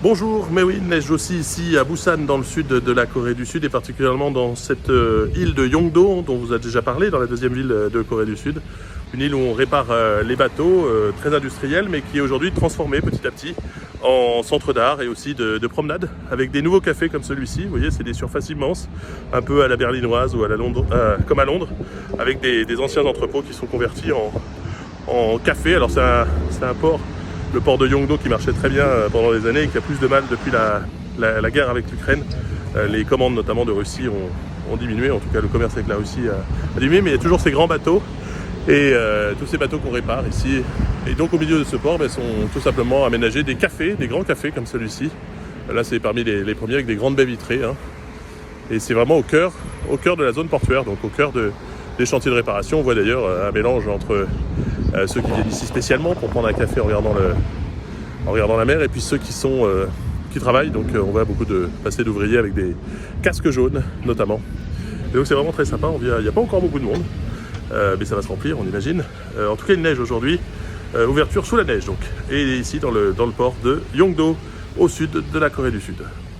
Bonjour, mais oui, il neige aussi ici à Busan dans le sud de la Corée du Sud et particulièrement dans cette île de Yeongdo dont vous a déjà parlé dans la deuxième ville de Corée du Sud. Une île où on répare les bateaux, très industrielle mais qui est aujourd'hui transformée petit à petit en centre d'art et aussi de promenade avec des nouveaux cafés comme celui-ci. Vous voyez, c'est des surfaces immenses, un peu à la berlinoise ou à la Londres, comme à Londres, avec des anciens entrepôts qui sont convertis en café. Alors c'est un port, le port de Yeongdo, qui marchait très bien pendant des années et qui a plus de mal depuis la guerre avec l'Ukraine. Les commandes notamment de Russie ont diminué, en tout cas le commerce avec la Russie a diminué, mais il y a toujours ces grands bateaux et tous ces bateaux qu'on répare ici. Et donc au milieu de ce port sont tout simplement aménagés des cafés, des grands cafés comme celui-ci. Là c'est parmi les premiers avec des grandes baies vitrées, hein. Et c'est vraiment au cœur de la zone portuaire, donc au cœur des chantiers de réparation. On voit d'ailleurs un mélange entre ceux qui viennent ici spécialement pour prendre un café en regardant la mer, et puis ceux qui travaillent. Donc on voit beaucoup passer d'ouvriers avec des casques jaunes notamment. Et donc c'est vraiment très sympa. Il n'y a pas encore beaucoup de monde, mais ça va se remplir, on imagine. En tout cas il neige aujourd'hui, ouverture sous la neige donc. Et ici dans le port de Yeongdo, au sud de la Corée du Sud.